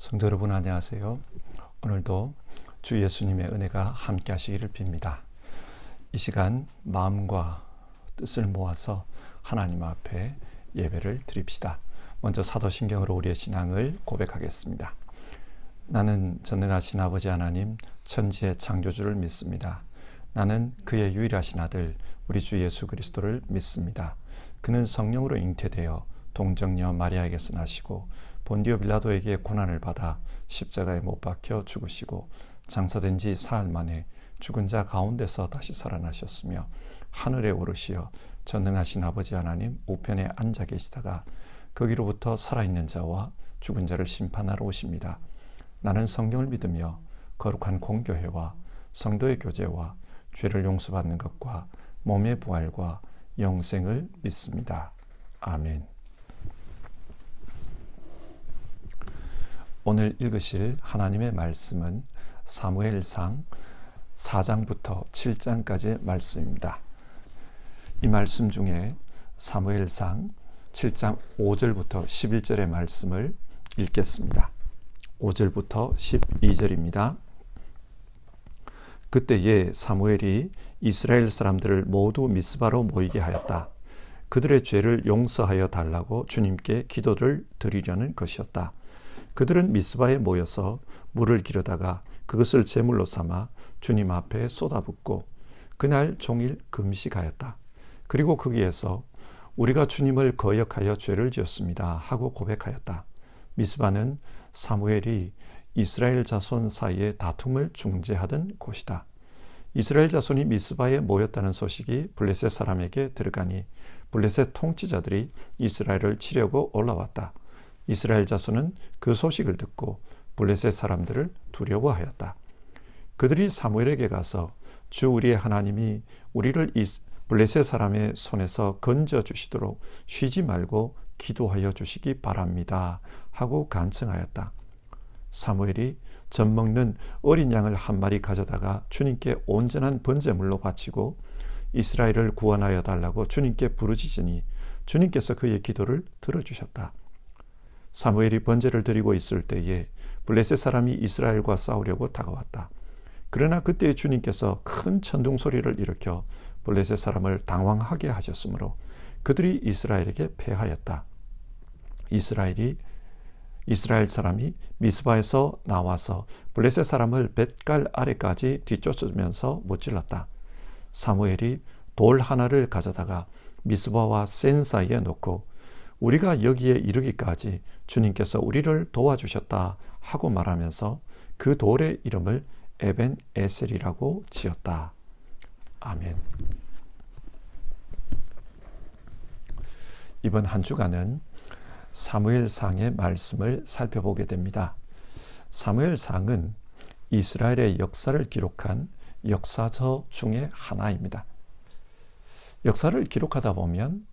성도 여러분 안녕하세요. 오늘도 주 예수님의 은혜가 함께 하시기를 빕니다. 이 시간 마음과 뜻을 모아서 하나님 앞에 예배를 드립시다. 먼저 사도신경으로 우리의 신앙을 고백하겠습니다. 나는 전능하신 아버지 하나님 천지의 창조주를 믿습니다. 나는 그의 유일하신 아들 우리 주 예수 그리스도를 믿습니다. 그는 성령으로 잉태되어 동정녀 마리아에게서 나시고 본디오 빌라도에게 고난을 받아 십자가에 못 박혀 죽으시고 장사된 지 사흘 만에 죽은 자 가운데서 다시 살아나셨으며 하늘에 오르시어 전능하신 아버지 하나님 우편에 앉아 계시다가 거기로부터 살아있는 자와 죽은 자를 심판하러 오십니다. 나는 성경을 믿으며 거룩한 공교회와 성도의 교제와 죄를 용서받는 것과 몸의 부활과 영생을 믿습니다. 아멘. 오늘 읽으실 하나님의 말씀은 사무엘상 4장부터 7장까지의 말씀입니다. 이 말씀 중에 사무엘상 7장 5절부터 11절의 말씀을 읽겠습니다. 5절부터 12절입니다. 그때에 사무엘이 이스라엘 사람들을 모두 미스바로 모이게 하였다. 그들의 죄를 용서하여 달라고 주님께 기도를 드리려는 것이었다. 그들은 미스바에 모여서 물을 기르다가 그것을 제물로 삼아 주님 앞에 쏟아붓고 그날 종일 금식하였다. 그리고 거기에서 우리가 주님을 거역하여 죄를 지었습니다 하고 고백하였다. 미스바는 사무엘이 이스라엘 자손 사이의 다툼을 중재하던 곳이다. 이스라엘 자손이 미스바에 모였다는 소식이 블레셋 사람에게 들어가니 블레셋 통치자들이 이스라엘을 치려고 올라왔다. 이스라엘 자손은 그 소식을 듣고 블레셋 사람들을 두려워하였다. 그들이 사무엘에게 가서 주 우리의 하나님이 우리를 블레셋 사람의 손에서 건져주시도록 쉬지 말고 기도하여 주시기 바랍니다 하고 간청하였다. 사무엘이 젖먹는 어린 양을 한 마리 가져다가 주님께 온전한 번제물로 바치고 이스라엘을 구원하여 달라고 주님께 부르짖으니 주님께서 그의 기도를 들어주셨다. 사무엘이 번제를 드리고 있을 때에 블레셋 사람이 이스라엘과 싸우려고 다가왔다. 그러나 그때 주님께서 큰 천둥 소리를 일으켜 블레셋 사람을 당황하게 하셨으므로 그들이 이스라엘에게 패하였다. 이스라엘 사람이 미스바에서 나와서 블레셋 사람을 뱃갈 아래까지 뒤쫓으면서 무찔렀다. 사무엘이 돌 하나를 가져다가 미스바와 센 사이에 놓고 우리가 여기에 이르기까지 주님께서 우리를 도와주셨다 하고 말하면서 그 돌의 이름을 에벤 에셀이라고 지었다. 아멘. 이번 한 주간은 사무엘상의 말씀을 살펴보게 됩니다. 사무엘상은 이스라엘의 역사를 기록한 역사서 중에 하나입니다. 역사를 기록하다 보면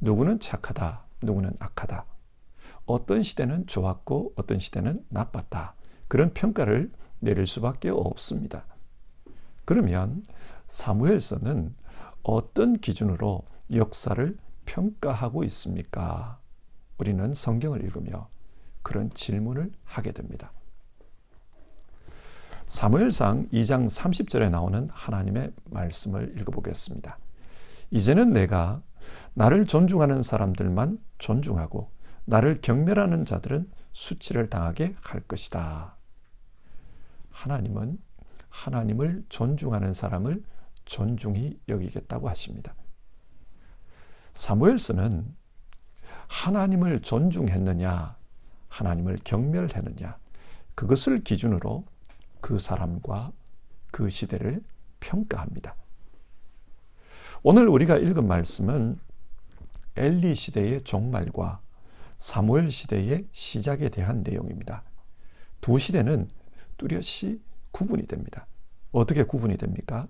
누구는 착하다, 누구는 악하다. 어떤 시대는 좋았고 어떤 시대는 나빴다. 그런 평가를 내릴 수밖에 없습니다. 그러면 사무엘서는 어떤 기준으로 역사를 평가하고 있습니까? 우리는 성경을 읽으며 그런 질문을 하게 됩니다. 사무엘상 2장 30절에 나오는 하나님의 말씀을 읽어보겠습니다. 이제는 내가 나를 존중하는 사람들만 존중하고 나를 경멸하는 자들은 수치를 당하게 할 것이다. 하나님은 하나님을 존중하는 사람을 존중히 여기겠다고 하십니다. 사무엘서는 하나님을 존중했느냐, 하나님을 경멸했느냐, 그것을 기준으로 그 사람과 그 시대를 평가합니다. 오늘 우리가 읽은 말씀은 엘리 시대의 종말과 사무엘 시대의 시작에 대한 내용입니다. 두 시대는 뚜렷이 구분이 됩니다. 어떻게 구분이 됩니까?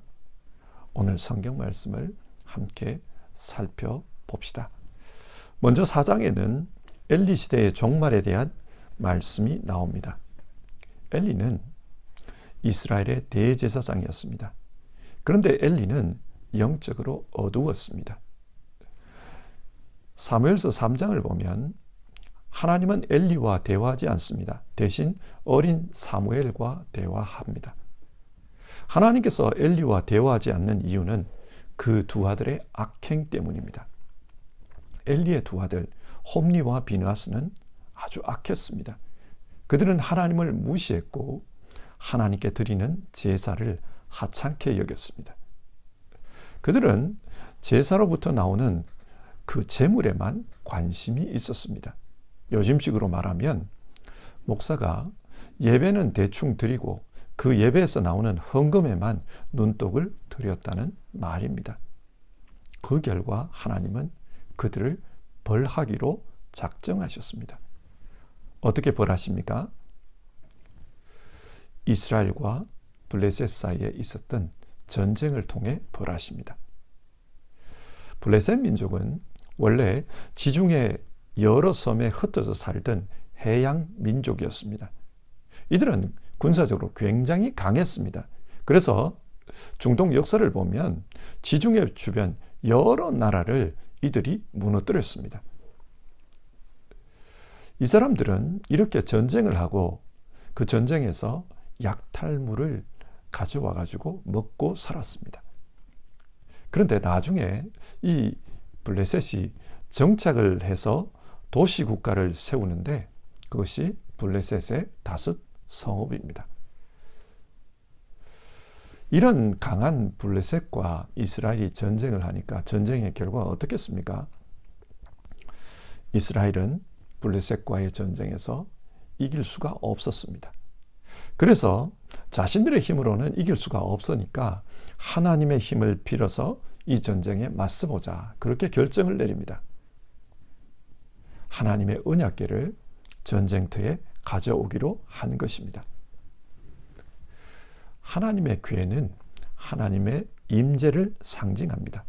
오늘 성경 말씀을 함께 살펴봅시다. 먼저 4장에는 엘리 시대의 종말에 대한 말씀이 나옵니다. 엘리는 이스라엘의 대제사장이었습니다. 그런데 엘리는 영적으로 어두웠습니다. 사무엘서 3장을 보면 하나님은 엘리와 대화하지 않습니다. 대신 어린 사무엘과 대화합니다. 하나님께서 엘리와 대화하지 않는 이유는 그 두 아들의 악행 때문입니다. 엘리의 두 아들 홈리와 비느하스는 아주 악했습니다. 그들은 하나님을 무시했고 하나님께 드리는 제사를 하찮게 여겼습니다. 그들은 제사로부터 나오는 그 제물에만 관심이 있었습니다. 요즘식으로 말하면 목사가 예배는 대충 드리고 그 예배에서 나오는 헌금에만 눈독을 들였다는 말입니다. 그 결과 하나님은 그들을 벌하기로 작정하셨습니다. 어떻게 벌하십니까? 이스라엘과 블레셋 사이에 있었던 전쟁을 통해 벌하십니다. 블레셋 민족은 원래 지중해 여러 섬에 흩어져 살던 해양 민족이었습니다. 이들은 군사적으로 굉장히 강했습니다. 그래서 중동 역사를 보면 지중해 주변 여러 나라를 이들이 무너뜨렸습니다. 이 사람들은 이렇게 전쟁을 하고 그 전쟁에서 약탈물을 가져와 가지고 먹고 살았습니다. 그런데 나중에 이 블레셋이 정착을 해서 도시국가를 세우는데 그것이 블레셋의 다섯 성읍입니다. 이런 강한 블레셋과 이스라엘이 전쟁을 하니까 전쟁의 결과가 어떻겠습니까? 이스라엘은 블레셋과의 전쟁에서 이길 수가 없었습니다. 그래서 자신들의 힘으로는 이길 수가 없으니까 하나님의 힘을 빌어서 이 전쟁에 맞서보자. 그렇게 결정을 내립니다. 하나님의 언약궤를 전쟁터에 가져오기로 한 것입니다. 하나님의 궤는 하나님의 임재를 상징합니다.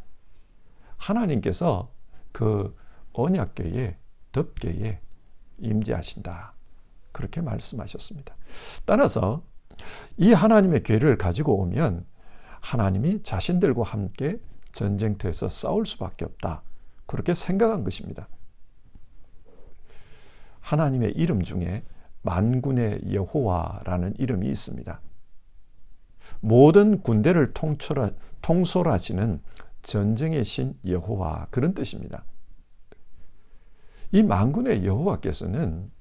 하나님께서 그 언약궤에 덮개에 임재하신다. 그렇게 말씀하셨습니다. 따라서 이 하나님의 궤를 가지고 오면 하나님이 자신들과 함께 전쟁터에서 싸울 수밖에 없다. 그렇게 생각한 것입니다. 하나님의 이름 중에 만군의 여호와라는 이름이 있습니다. 모든 군대를 통솔하시는 전쟁의 신 여호와, 그런 뜻입니다. 이 만군의 여호와께서는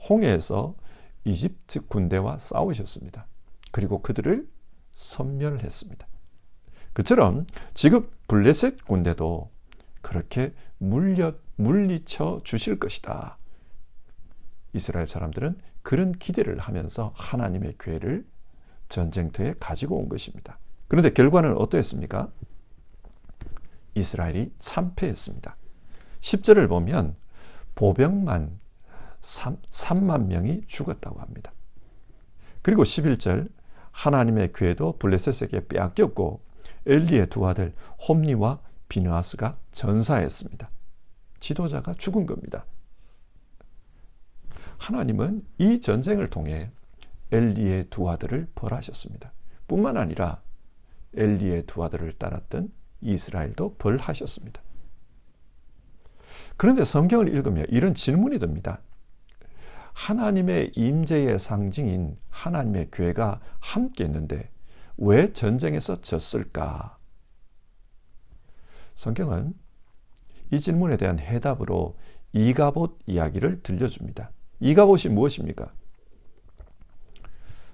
홍해에서 이집트 군대와 싸우셨습니다. 그리고 그들을 섬멸했습니다. 그처럼 지금 블레셋 군대도 그렇게 물리쳐 주실 것이다. 이스라엘 사람들은 그런 기대를 하면서 하나님의 궤를 전쟁터에 가지고 온 것입니다. 그런데 결과는 어떠했습니까? 이스라엘이 참패했습니다. 10절을 보면 보병만 3만 명이 죽었다고 합니다. 그리고 11절 하나님의 궤도 블레셋에게 빼앗겼고 엘리의 두 아들 홈리와 비느하스가 전사했습니다. 지도자가 죽은 겁니다. 하나님은 이 전쟁을 통해 엘리의 두 아들을 벌하셨습니다. 뿐만 아니라 엘리의 두 아들을 따랐던 이스라엘도 벌하셨습니다. 그런데 성경을 읽으며 이런 질문이 듭니다. 하나님의 임재의 상징인 하나님의 궤가 함께 있는데 왜 전쟁에서 졌을까? 성경은 이 질문에 대한 해답으로 이가봇 이야기를 들려줍니다. 이가봇이 무엇입니까?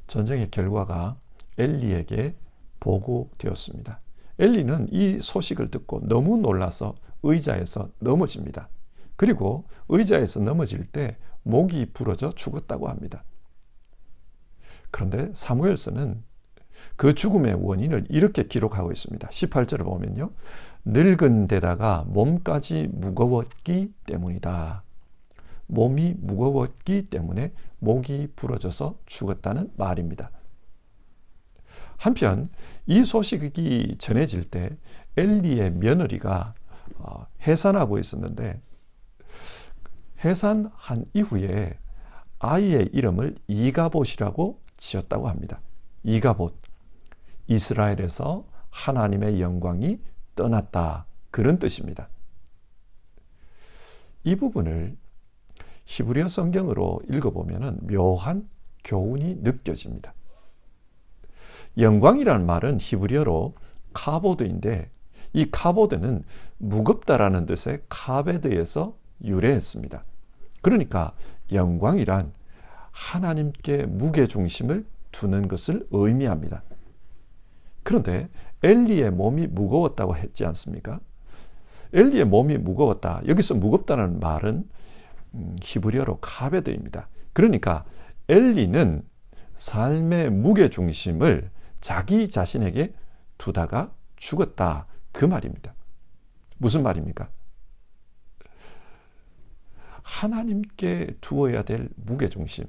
전쟁의 결과가 엘리에게 보고되었습니다. 엘리는 이 소식을 듣고 너무 놀라서 의자에서 넘어집니다. 그리고 의자에서 넘어질 때 목이 부러져 죽었다고 합니다. 그런데 사무엘서는 그 죽음의 원인을 이렇게 기록하고 있습니다. 18절을 보면요. 늙은 데다가 몸까지 무거웠기 때문이다. 몸이 무거웠기 때문에 목이 부러져서 죽었다는 말입니다. 한편 이 소식이 전해질 때 엘리의 며느리가 해산하고 있었는데 해산한 이후에 아이의 이름을 이가봇이라고 지었다고 합니다. 이가봇, 이스라엘에서 하나님의 영광이 떠났다, 그런 뜻입니다. 이 부분을 히브리어 성경으로 읽어보면 묘한 교훈이 느껴집니다. 영광이라는 말은 히브리어로 카보드인데 이 카보드는 무겁다라는 뜻의 카베드에서 유래했습니다. 그러니까 영광이란 하나님께 무게중심을 두는 것을 의미합니다. 그런데 엘리의 몸이 무거웠다고 했지 않습니까? 엘리의 몸이 무거웠다. 여기서 무겁다는 말은 히브리어로 카베드입니다. 그러니까 엘리는 삶의 무게중심을 자기 자신에게 두다가 죽었다. 그 말입니다. 무슨 말입니까? 하나님께 두어야 될 무게중심,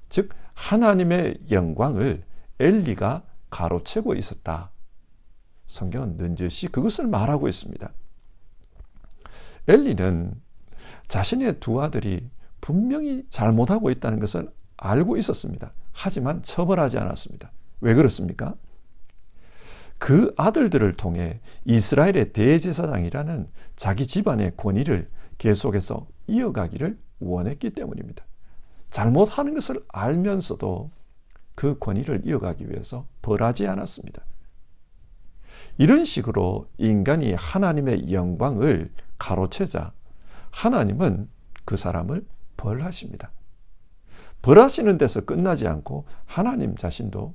즉 하나님의 영광을 엘리가 가로채고 있었다. 성경은 넌지시 그것을 말하고 있습니다. 엘리는 자신의 두 아들이 분명히 잘못하고 있다는 것을 알고 있었습니다. 하지만 처벌하지 않았습니다. 왜 그렇습니까? 그 아들들을 통해 이스라엘의 대제사장이라는 자기 집안의 권위를 계속해서 이어가기를 원했기 때문입니다. 잘못하는 것을 알면서도 그 권위를 이어가기 위해서 벌하지 않았습니다. 이런 식으로 인간이 하나님의 영광을 가로채자 하나님은 그 사람을 벌하십니다. 벌하시는 데서 끝나지 않고 하나님 자신도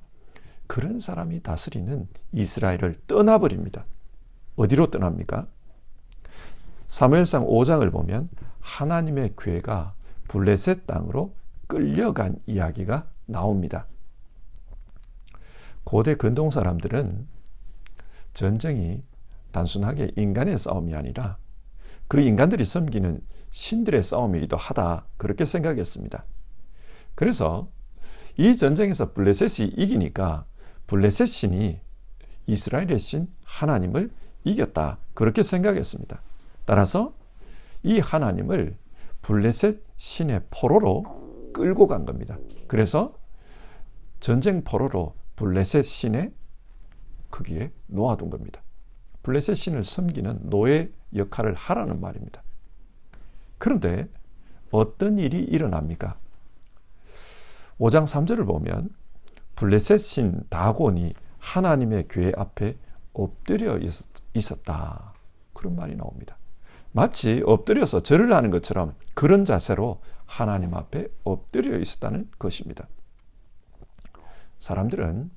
그런 사람이 다스리는 이스라엘을 떠나버립니다. 어디로 떠납니까? 사무엘상 5장을 보면 하나님의 괴가 블레셋 땅으로 끌려간 이야기가 나옵니다. 고대 근동 사람들은 전쟁이 단순하게 인간의 싸움이 아니라 그 인간들이 섬기는 신들의 싸움이기도 하다, 그렇게 생각했습니다. 그래서 이 전쟁에서 블레셋이 이기니까 블레셋 신이 이스라엘의 신 하나님을 이겼다, 그렇게 생각했습니다. 따라서 이 하나님을 블레셋 신의 포로로 끌고 간 겁니다. 그래서 전쟁 포로로 블레셋 신의 거기에 놓아둔 겁니다. 블레셋 신을 섬기는 노예 역할을 하라는 말입니다. 그런데 어떤 일이 일어납니까? 5장 3절을 보면 블레셋 신 다곤이 하나님의 궤 앞에 엎드려 있었다, 그런 말이 나옵니다. 마치 엎드려서 절을 하는 것처럼 그런 자세로 하나님 앞에 엎드려 있었다는 것입니다. 사람들은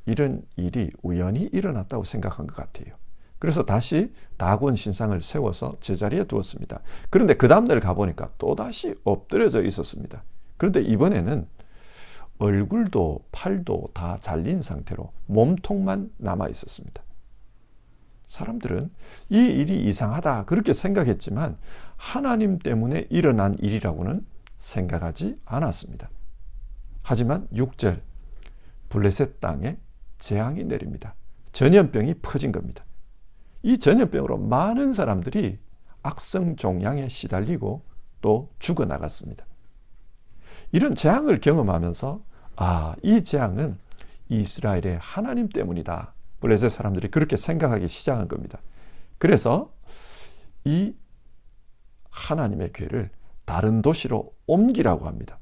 이런 일이 우연히 일어났다고 생각한 것 같아요. 그래서 다시 다곤 신상을 세워서 제자리에 두었습니다. 그런데 그 다음날 가보니까 또다시 엎드려져 있었습니다. 그런데 이번에는 얼굴도 팔도 다 잘린 상태로 몸통만 남아 있었습니다. 사람들은 이 일이 이상하다 그렇게 생각했지만 하나님 때문에 일어난 일이라고는 생각하지 않았습니다. 하지만 6절, 블레셋 땅에 재앙이 내립니다. 전염병이 퍼진 겁니다. 이 전염병으로 많은 사람들이 악성종양에 시달리고 또 죽어나갔습니다. 이런 재앙을 경험하면서 이 재앙은 이스라엘의 하나님 때문이다, 블레셋 사람들이 그렇게 생각하기 시작한 겁니다. 그래서 이 하나님의 궤를 다른 도시로 옮기라고 합니다.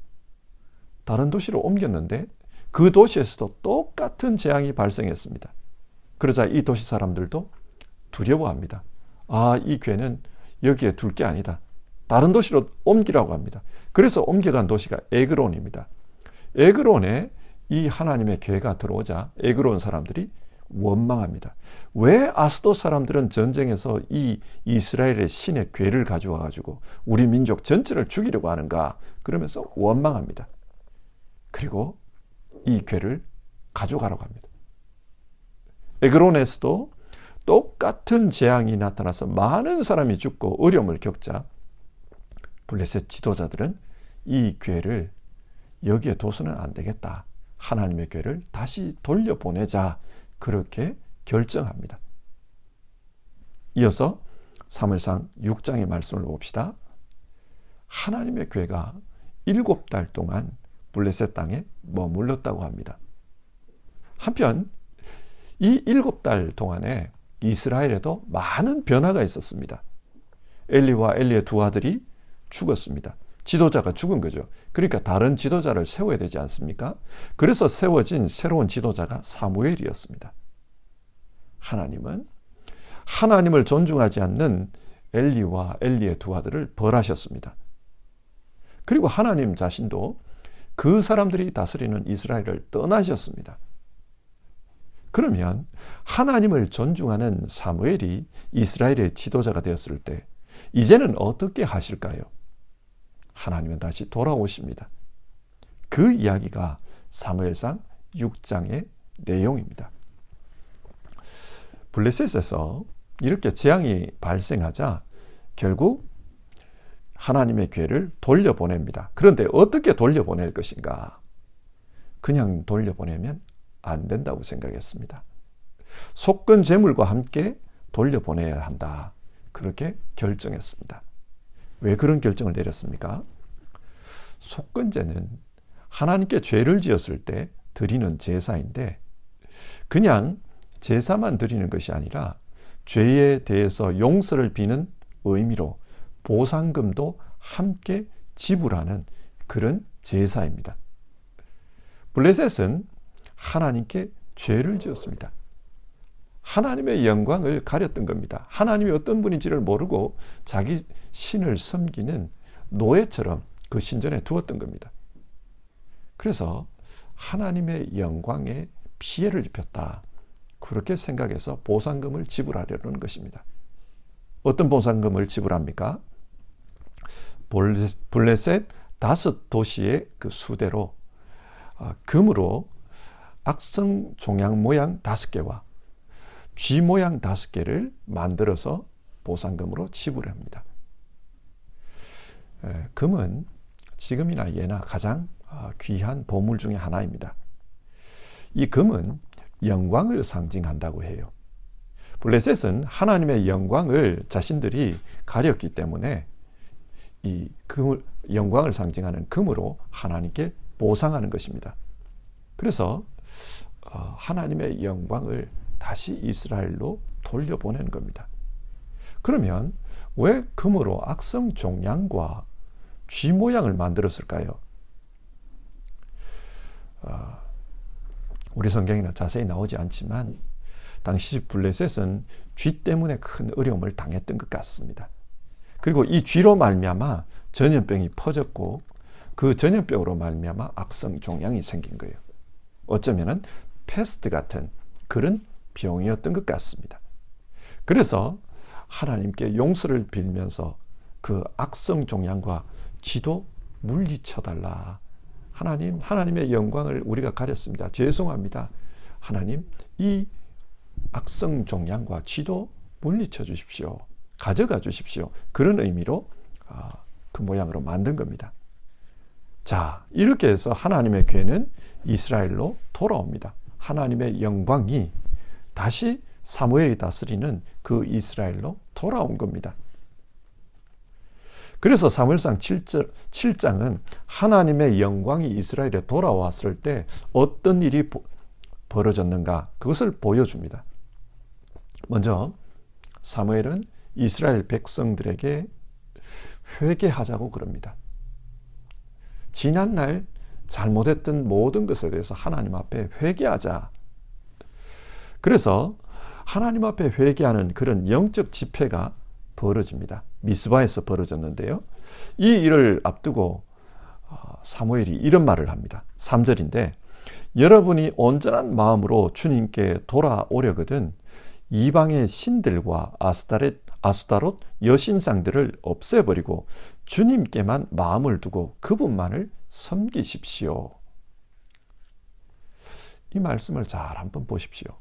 다른 도시로 옮겼는데 그 도시에서도 똑같은 재앙이 발생했습니다. 그러자 이 도시 사람들도 두려워합니다. 이 궤는 여기에 둘 게 아니다, 다른 도시로 옮기라고 합니다. 그래서 옮겨간 도시가 에그론입니다. 에그론에 이 하나님의 궤가 들어오자 에그론 사람들이 원망합니다. 왜 아스돗 사람들은 전쟁에서 이 이스라엘의 신의 궤를 가져와 가지고 우리 민족 전체를 죽이려고 하는가, 그러면서 원망합니다. 그리고 이 궤를 가져가라고 합니다. 에그론에서도 똑같은 재앙이 나타나서 많은 사람이 죽고 어려움을 겪자 블레셋 지도자들은 이 궤를 여기에 둬서는 안 되겠다, 하나님의 궤를 다시 돌려보내자, 그렇게 결정합니다. 이어서 사무엘상 6장의 말씀을 봅시다. 하나님의 궤가 7달 동안 블레셋 땅에 머물렀다고 합니다. 한편 이 7달 동안에 이스라엘에도 많은 변화가 있었습니다. 엘리와 엘리의 두 아들이 죽었습니다. 지도자가 죽은 거죠. 그러니까 다른 지도자를 세워야 되지 않습니까? 그래서 세워진 새로운 지도자가 사무엘이었습니다. 하나님은 하나님을 존중하지 않는 엘리와 엘리의 두 아들을 벌하셨습니다. 그리고 하나님 자신도 그 사람들이 다스리는 이스라엘을 떠나셨습니다. 그러면 하나님을 존중하는 사무엘이 이스라엘의 지도자가 되었을 때 이제는 어떻게 하실까요? 하나님은 다시 돌아오십니다. 그 이야기가 사무엘상 6장의 내용입니다. 블레셋에서 이렇게 재앙이 발생하자 결국 하나님의 괴를 돌려보냅니다. 그런데 어떻게 돌려보낼 것인가? 그냥 돌려보내면 안 된다고 생각했습니다. 속건 제물과 함께 돌려보내야 한다. 그렇게 결정했습니다. 왜 그런 결정을 내렸습니까? 속건제는 하나님께 죄를 지었을 때 드리는 제사인데 그냥 제사만 드리는 것이 아니라 죄에 대해서 용서를 비는 의미로 보상금도 함께 지불하는 그런 제사입니다. 블레셋은 하나님께 죄를 지었습니다. 하나님의 영광을 가렸던 겁니다. 하나님이 어떤 분인지를 모르고 자기 신을 섬기는 노예처럼 그 신전에 두었던 겁니다. 그래서 하나님의 영광에 피해를 입혔다. 그렇게 생각해서 보상금을 지불하려는 것입니다. 어떤 보상금을 지불합니까? 블레셋 5도시의 그 수대로 금으로 악성 종양 모양 5개와 쥐 모양 5개를 만들어서 보상금으로 지불합니다. 금은 지금이나 예나 가장 귀한 보물 중에 하나입니다. 이 금은 영광을 상징한다고 해요. 블레셋은 하나님의 영광을 자신들이 가렸기 때문에 이 금을, 영광을 상징하는 금으로 하나님께 보상하는 것입니다. 그래서 하나님의 영광을 다시 이스라엘로 돌려보내는 겁니다. 그러면 왜 금으로 악성 종양과 쥐 모양을 만들었을까요? 우리 성경에는 자세히 나오지 않지만 당시 블레셋은 쥐 때문에 큰 어려움을 당했던 것 같습니다. 그리고 이 쥐로 말미암아 전염병이 퍼졌고 그 전염병으로 말미암아 악성 종양이 생긴 거예요. 어쩌면은 패스트 같은 그런 병이었던 것 같습니다. 그래서 하나님께 용서를 빌면서 그 악성 종양과 쥐도 물리쳐달라. 하나님의 영광을 우리가 가렸습니다. 죄송합니다. 하나님, 이 악성 종양과 쥐도 물리쳐 주십시오. 가져가 주십시오. 그런 의미로 그 모양으로 만든 겁니다. 자, 이렇게 해서 하나님의 괴는 이스라엘로 돌아옵니다. 하나님의 영광이 다시 사무엘이 다스리는 그 이스라엘로 돌아온 겁니다. 그래서 사무엘상 7장은 하나님의 영광이 이스라엘에 돌아왔을 때 어떤 일이 벌어졌는가 그것을 보여줍니다. 먼저 사무엘은 이스라엘 백성들에게 회개하자고 그럽니다. 지난날 잘못했던 모든 것에 대해서 하나님 앞에 회개하자. 그래서 하나님 앞에 회개하는 그런 영적 집회가 벌어집니다. 미스바에서 벌어졌는데요. 이 일을 앞두고 사무엘이 이런 말을 합니다. 3절인데 여러분이 온전한 마음으로 주님께 돌아오려거든 이방의 신들과 아스타롯 여신상들을 없애버리고 주님께만 마음을 두고 그분만을 섬기십시오. 이 말씀을 잘 한번 보십시오.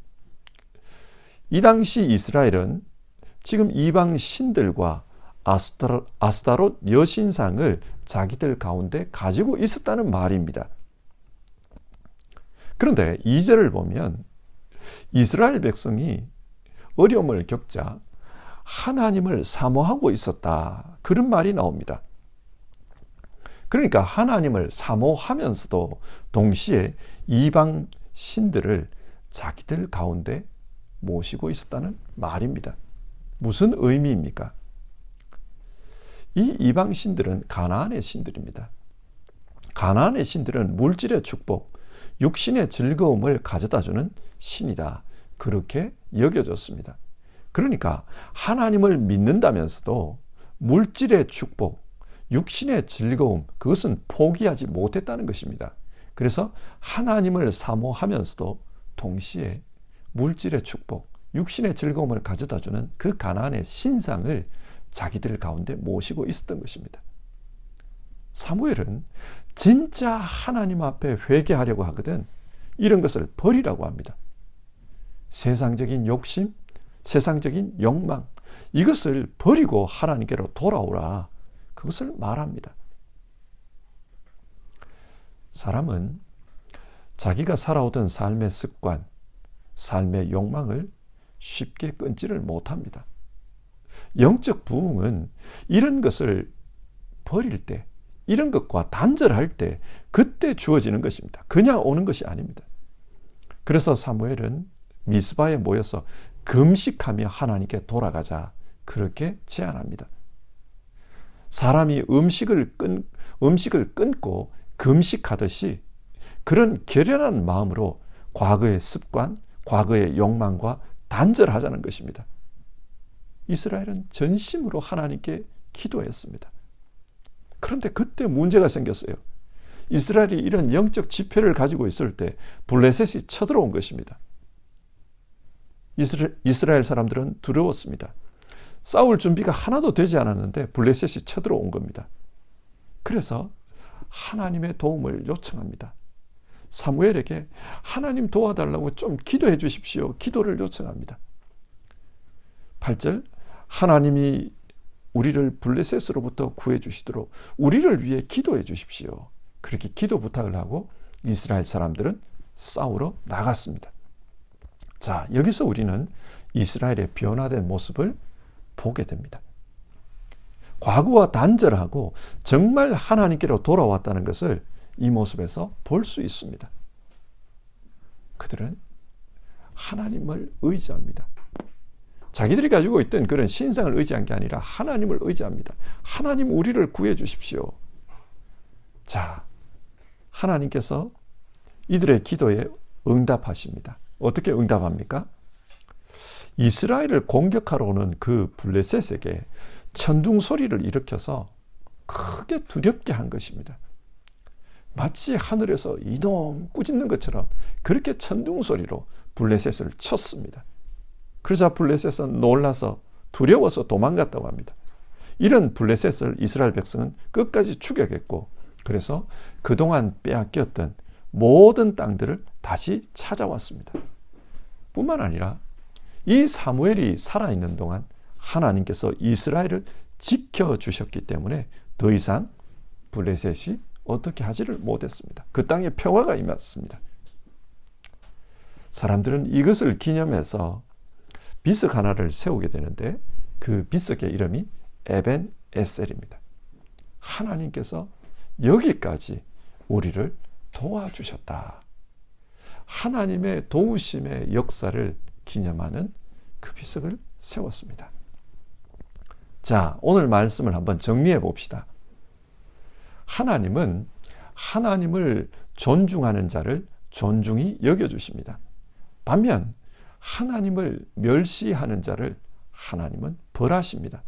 이 당시 이스라엘은 지금 이방 신들과 아스타롯 여신상을 자기들 가운데 가지고 있었다는 말입니다. 그런데 2절을 보면 이스라엘 백성이 어려움을 겪자 하나님을 사모하고 있었다. 그런 말이 나옵니다. 그러니까 하나님을 사모하면서도 동시에 이방 신들을 자기들 가운데 모시고 있었다는 말입니다. 무슨 의미입니까? 이 이방 신들은 가나안의 신들입니다. 가나안의 신들은 물질의 축복, 육신의 즐거움을 가져다주는 신이다. 그렇게 여겨졌습니다. 그러니까 하나님을 믿는다면서도 물질의 축복, 육신의 즐거움, 그것은 포기하지 못했다는 것입니다. 그래서 하나님을 사모하면서도 동시에 물질의 축복, 육신의 즐거움을 가져다주는 그 가나안의 신상을 자기들 가운데 모시고 있었던 것입니다. 사무엘은 진짜 하나님 앞에 회개하려고 하거든 이런 것을 버리라고 합니다. 세상적인 욕심, 세상적인 욕망, 이것을 버리고 하나님께로 돌아오라. 그것을 말합니다. 사람은 자기가 살아오던 삶의 습관, 삶의 욕망을 쉽게 끊지를 못합니다. 영적 부흥은 이런 것을 버릴 때, 이런 것과 단절할 때 그때 주어지는 것입니다. 그냥 오는 것이 아닙니다. 그래서 사무엘은 미스바에 모여서 금식하며 하나님께 돌아가자 그렇게 제안합니다. 사람이 음식을 끊고 금식하듯이 그런 결연한 마음으로 과거의 습관, 과거의 욕망과 단절하자는 것입니다. 이스라엘은 전심으로 하나님께 기도했습니다. 그런데 그때 문제가 생겼어요. 이스라엘이 이런 영적 지폐를 가지고 있을 때 블레셋이 쳐들어온 것입니다. 이스라엘 사람들은 두려웠습니다. 싸울 준비가 하나도 되지 않았는데 블레셋이 쳐들어온 겁니다. 그래서 하나님의 도움을 요청합니다. 사무엘에게 하나님 도와달라고 좀 기도해 주십시오. 기도를 요청합니다. 8절 하나님이 우리를 블레셋으로부터 구해 주시도록 우리를 위해 기도해 주십시오. 그렇게 기도 부탁을 하고 이스라엘 사람들은 싸우러 나갔습니다. 자, 여기서 우리는 이스라엘의 변화된 모습을 보게 됩니다. 과거와 단절하고 정말 하나님께로 돌아왔다는 것을 이 모습에서 볼 수 있습니다. 그들은 하나님을 의지합니다. 자기들이 가지고 있던 그런 신상을 의지한 게 아니라 하나님을 의지합니다. 하나님 우리를 구해 주십시오. 자, 하나님께서 이들의 기도에 응답하십니다. 어떻게 응답합니까? 이스라엘을 공격하러 오는 그 블레셋에게 천둥 소리를 일으켜서 크게 두렵게 한 것입니다. 마치 하늘에서 이놈 꾸짖는 것처럼 그렇게 천둥 소리로 블레셋을 쳤습니다. 그러자 블레셋은 놀라서 두려워서 도망갔다고 합니다. 이런 블레셋을 이스라엘 백성은 끝까지 추격했고 그래서 그동안 빼앗겼던 모든 땅들을 다시 찾아왔습니다. 뿐만 아니라 이 사무엘이 살아있는 동안 하나님께서 이스라엘을 지켜주셨기 때문에 더 이상 블레셋이 어떻게 하지를 못했습니다. 그 땅에 평화가 임했습니다. 사람들은 이것을 기념해서 비석 하나를 세우게 되는데 그 비석의 이름이 에벤 에셀입니다. 하나님께서 여기까지 우리를 도와주셨다. 하나님의 도우심의 역사를 기념하는 그 비석을 세웠습니다. 자, 오늘 말씀을 한번 정리해 봅시다. 하나님은 하나님을 존중하는 자를 존중히 여겨주십니다. 반면 하나님을 멸시하는 자를 하나님은 벌하십니다.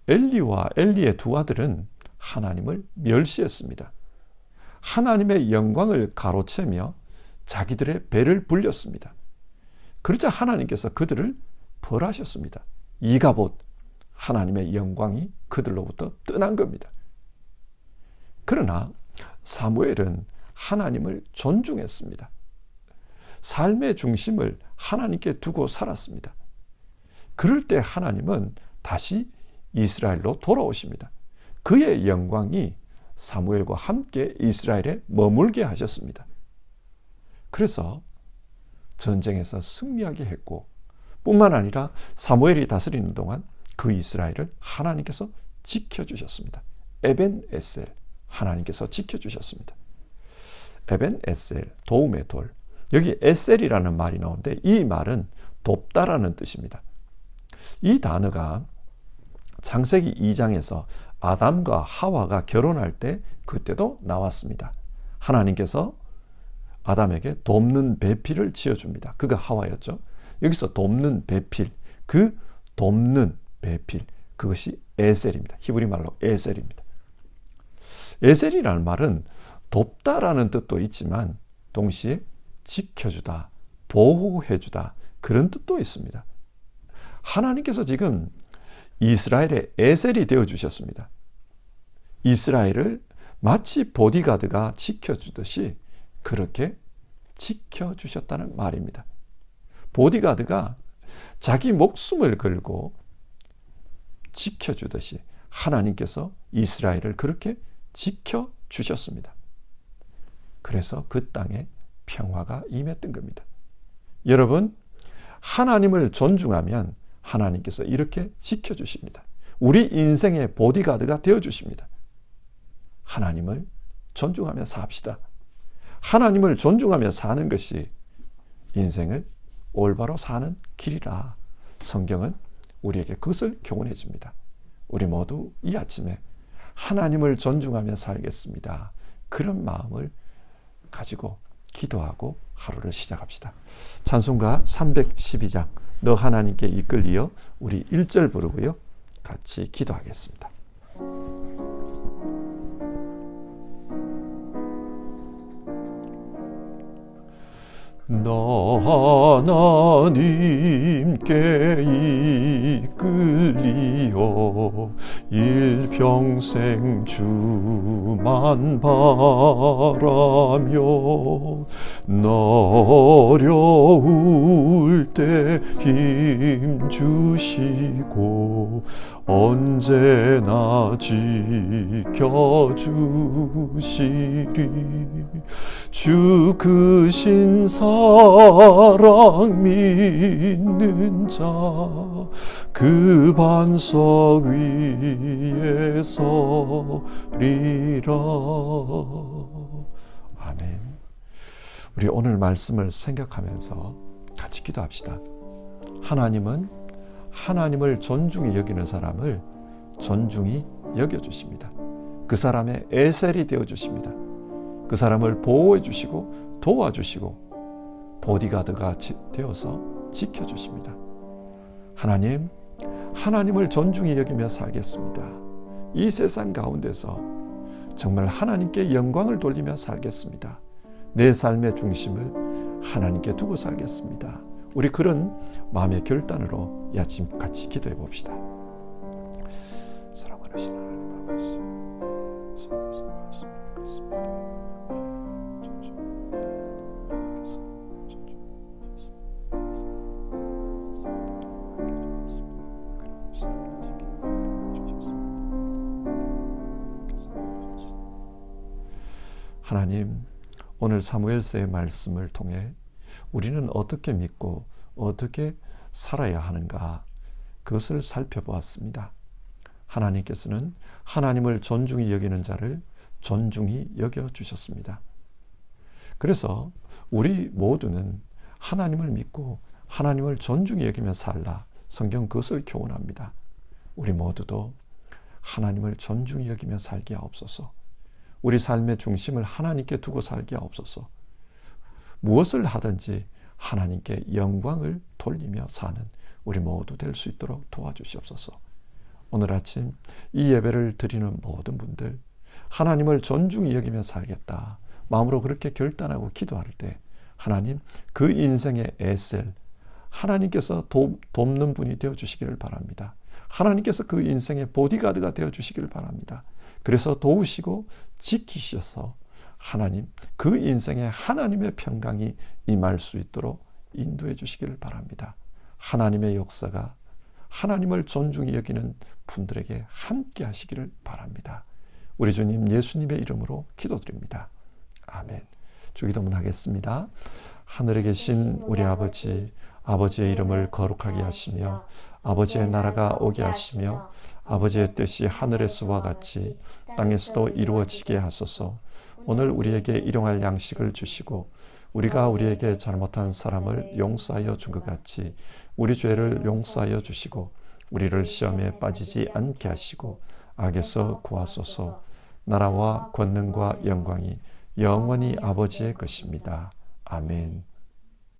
엘리와 엘리의 두 아들은 하나님을 멸시했습니다. 하나님의 영광을 가로채며 자기들의 배를 불렸습니다. 그러자 하나님께서 그들을 벌하셨습니다. 이가봇, 하나님의 영광이 그들로부터 떠난 겁니다. 그러나 사무엘은 하나님을 존중했습니다. 삶의 중심을 하나님께 두고 살았습니다. 그럴 때 하나님은 다시 이스라엘로 돌아오십니다. 그의 영광이 사무엘과 함께 이스라엘에 머물게 하셨습니다. 그래서 전쟁에서 승리하게 했고 뿐만 아니라 사무엘이 다스리는 동안 그 이스라엘을 하나님께서 지켜주셨습니다. 에벤 에셀, 하나님께서 지켜주셨습니다. 에벤 에셀, 도움의 돌. 여기 에셀이라는 말이 나오는데 이 말은 돕다라는 뜻입니다. 이 단어가 창세기 2장에서 아담과 하와가 결혼할 때 그때도 나왔습니다. 하나님께서 아담에게 돕는 배필을 지어줍니다. 그가 하와였죠. 여기서 돕는 배필, 그 돕는 배필, 그것이 에셀입니다. 히브리 말로 에셀입니다. 에셀이라는 말은 돕다라는 뜻도 있지만 동시에 지켜주다, 보호해주다, 그런 뜻도 있습니다. 하나님께서 지금 이스라엘의 에셀이 되어주셨습니다. 이스라엘을 마치 보디가드가 지켜주듯이 그렇게 지켜주셨다는 말입니다. 보디가드가 자기 목숨을 걸고 지켜주듯이 하나님께서 이스라엘을 그렇게 지켜주셨습니다. 그래서 그 땅에 평화가 임했던 겁니다. 여러분, 하나님을 존중하면 하나님께서 이렇게 지켜주십니다. 우리 인생의 보디가드가 되어주십니다. 하나님을 존중하며 삽시다. 하나님을 존중하며 사는 것이 인생을 올바로 사는 길이라 성경은 우리에게 그것을 교훈해 줍니다. 우리 모두 이 아침에 하나님을 존중하며 살겠습니다. 그런 마음을 가지고 기도하고 하루를 시작합시다. 찬송가 312장 너 하나님께 이끌리어 우리 1절 부르고요. 같이 기도하겠습니다. 너 하나님께 이끌리어 일평생 주만 바라며 너 어려울 때 힘 주시고 언제나 지켜주시리 주 크신 사랑 믿는 자 그 반석 위에 서리라. 아멘. 우리 오늘 말씀을 생각하면서 같이 기도합시다. 하나님은 하나님을 존중히 여기는 사람을 존중히 여겨주십니다. 그 사람의 에셀이 되어주십니다. 그 사람을 보호해 주시고 도와주시고 보디가드가 되어서 지켜주십니다. 하나님, 하나님을 존중히 여기며 살겠습니다. 이 세상 가운데서 정말 하나님께 영광을 돌리며 살겠습니다. 내 삶의 중심을 하나님께 두고 살겠습니다. 우리 그런 마음의 결단으로 이 아침 같이 기도해 봅시다. 사랑하시는 하나님 아버지, 하나님, 오늘 사무엘서의 말씀을 통해 우리는 어떻게 믿고 어떻게 살아야 하는가 그것을 살펴보았습니다. 하나님께서는 하나님을 존중히 여기는 자를 존중히 여겨주셨습니다. 그래서 우리 모두는 하나님을 믿고 하나님을 존중히 여기며 살라. 성경 그것을 교훈합니다. 우리 모두도 하나님을 존중히 여기며 살게 하옵소서. 우리 삶의 중심을 하나님께 두고 살게 하옵소서. 무엇을 하든지 하나님께 영광을 돌리며 사는 우리 모두 될 수 있도록 도와주시옵소서. 오늘 아침 이 예배를 드리는 모든 분들 하나님을 존중히 여기며 살겠다 마음으로 그렇게 결단하고 기도할 때 하나님 그 인생의 에셀 하나님께서 돕는 분이 되어주시기를 바랍니다. 하나님께서 그 인생의 보디가드가 되어주시기를 바랍니다. 그래서 도우시고 지키셔서 하나님 그 인생에 하나님의 평강이 임할 수 있도록 인도해 주시기를 바랍니다. 하나님의 역사가 하나님을 존중히 여기는 분들에게 함께 하시기를 바랍니다. 우리 주님 예수님의 이름으로 기도드립니다. 아멘. 주기도문 하겠습니다. 하늘에 계신 우리 아버지, 아버지의 이름을 거룩하게 하시며 아버지의 나라가 오게 하시며 아버지의 뜻이 하늘에서와 같이 땅에서도 이루어지게 하소서. 오늘 우리에게 일용할 양식을 주시고 우리가 우리에게 잘못한 사람을 용서하여 준 것 같이 우리 죄를 용서하여 주시고 우리를 시험에 빠지지 않게 하시고 악에서 구하소서. 나라와 권능과 영광이 영원히 아버지의 것입니다. 아멘.